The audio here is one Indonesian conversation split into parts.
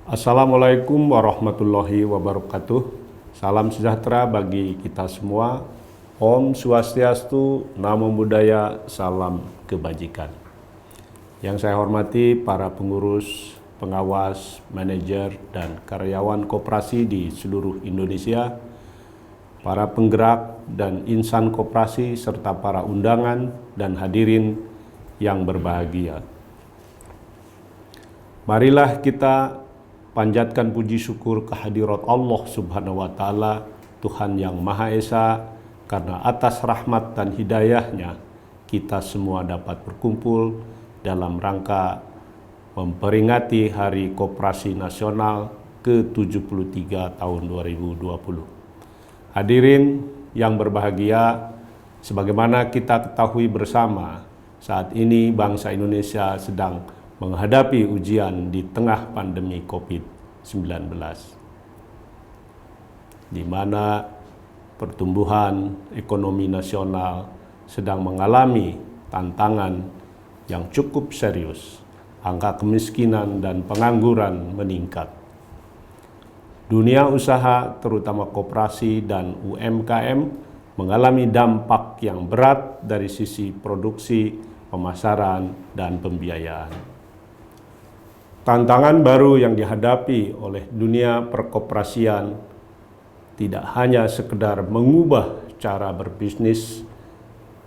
Assalamualaikum warahmatullahi wabarakatuh. Salam sejahtera bagi kita semua. Om Swastiastu, Namo Buddhaya, salam kebajikan. Yang saya hormati para pengurus, pengawas, manajer, dan karyawan koperasi di seluruh Indonesia, para penggerak dan insan koperasi, serta para undangan dan hadirin yang berbahagia. Marilah kita panjatkan puji syukur kehadirat Allah Subhanahu wa Ta'ala, Tuhan yang Maha Esa, karena atas rahmat dan hidayahnya kita semua dapat berkumpul dalam rangka memperingati Hari Koperasi Nasional ke-73 tahun 2020. Hadirin yang berbahagia, sebagaimana kita ketahui bersama, saat ini bangsa Indonesia sedang menghadapi ujian di tengah pandemi COVID-19, di mana pertumbuhan ekonomi nasional sedang mengalami tantangan yang cukup serius. Angka kemiskinan dan pengangguran meningkat. Dunia usaha, terutama koperasi dan UMKM, mengalami dampak yang berat dari sisi produksi, pemasaran, dan pembiayaan. Tantangan baru yang dihadapi oleh dunia perkoperasian tidak hanya sekedar mengubah cara berbisnis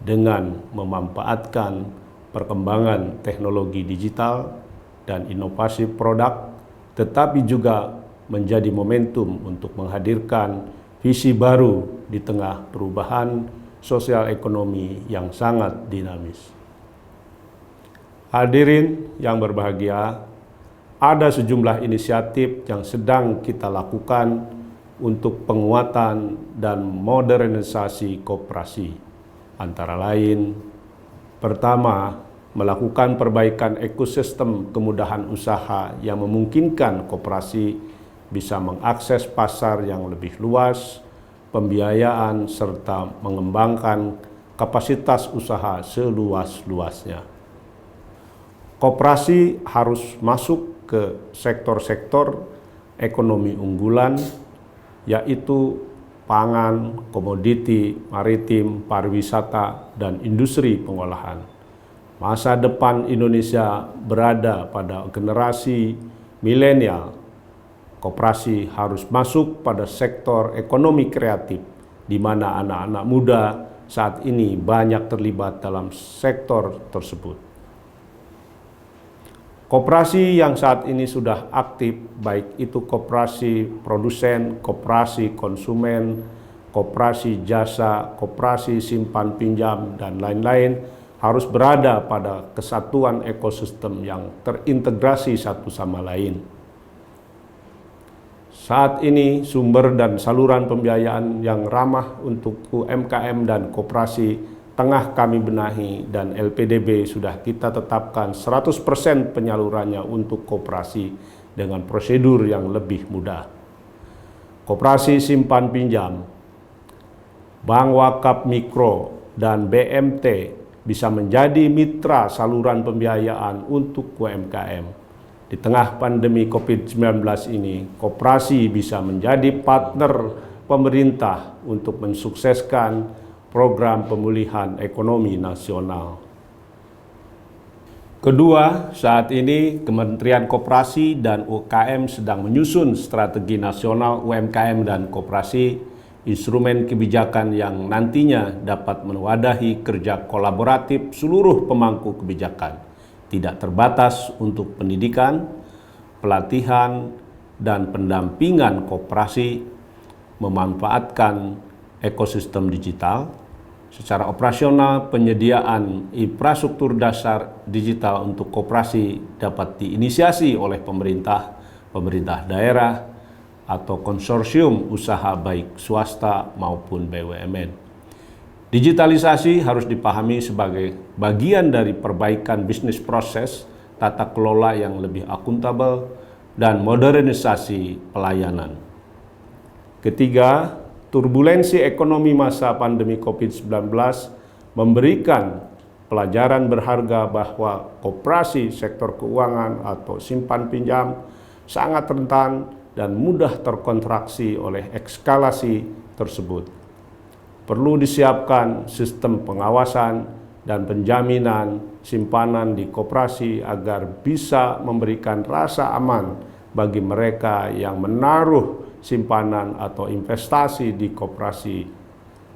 dengan memanfaatkan perkembangan teknologi digital dan inovasi produk, tetapi juga menjadi momentum untuk menghadirkan visi baru di tengah perubahan sosial ekonomi yang sangat dinamis. Hadirin yang berbahagia, ada sejumlah inisiatif yang sedang kita lakukan untuk penguatan dan modernisasi koperasi. Antara lain, pertama, melakukan perbaikan ekosistem kemudahan usaha yang memungkinkan koperasi bisa mengakses pasar yang lebih luas, pembiayaan, serta mengembangkan kapasitas usaha seluas-luasnya. Koperasi harus masuk ke sektor-sektor ekonomi unggulan, yaitu pangan, komoditi, maritim, pariwisata, dan industri pengolahan. Masa depan Indonesia berada pada generasi milenial. Koperasi harus masuk pada sektor ekonomi kreatif, di mana anak-anak muda saat ini banyak terlibat dalam sektor tersebut. Koperasi yang saat ini sudah aktif, baik itu koperasi produsen, koperasi konsumen, koperasi jasa, koperasi simpan pinjam, dan lain-lain, harus berada pada kesatuan ekosistem yang terintegrasi satu sama lain. Saat ini sumber dan saluran pembiayaan yang ramah untuk UMKM dan koperasi tengah kami benahi, dan LPDB sudah kita tetapkan 100% penyalurannya untuk koperasi dengan prosedur yang lebih mudah. Koperasi simpan pinjam, bank wakaf mikro, dan BMT bisa menjadi mitra saluran pembiayaan untuk UMKM. Di tengah pandemi COVID-19 ini, koperasi bisa menjadi partner pemerintah untuk mensukseskan program pemulihan ekonomi nasional. Kedua, saat ini Kementerian Koperasi dan UKM sedang menyusun strategi nasional UMKM dan koperasi, instrumen kebijakan yang nantinya dapat mewadahi kerja kolaboratif seluruh pemangku kebijakan, tidak terbatas untuk pendidikan, pelatihan, dan pendampingan koperasi, memanfaatkan ekosistem digital. Secara operasional, penyediaan infrastruktur dasar digital untuk koperasi dapat diinisiasi oleh pemerintah daerah, atau konsorsium usaha baik swasta maupun BUMN. Digitalisasi harus dipahami sebagai bagian dari perbaikan bisnis proses, tata kelola yang lebih akuntabel, dan modernisasi pelayanan. Ketiga, turbulensi ekonomi masa pandemi COVID-19 memberikan pelajaran berharga bahwa koperasi, sektor keuangan atau simpan pinjam sangat rentan dan mudah terkontraksi oleh eskalasi tersebut. Perlu disiapkan sistem pengawasan dan penjaminan simpanan di koperasi agar bisa memberikan rasa aman bagi mereka yang menaruh simpanan atau investasi di koperasi.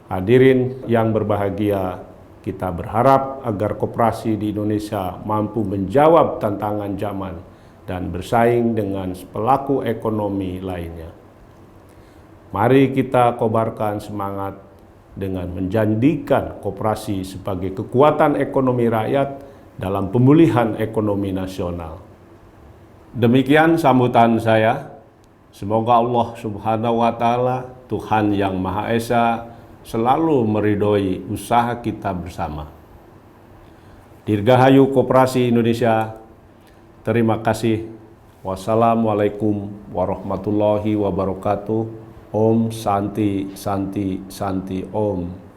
Hadirin yang berbahagia, kita berharap agar koperasi di Indonesia mampu menjawab tantangan zaman dan bersaing dengan pelaku ekonomi lainnya. Mari kita kobarkan semangat dengan menjadikan koperasi sebagai kekuatan ekonomi rakyat dalam pemulihan ekonomi nasional. Demikian sambutan saya. Semoga Allah Subhanahu wa Ta'ala, Tuhan yang Maha Esa, selalu meridhoi usaha kita bersama. Dirgahayu Koperasi Indonesia. Terima kasih. Wassalamualaikum warahmatullahi wabarakatuh. Om Santi Santi Santi Om.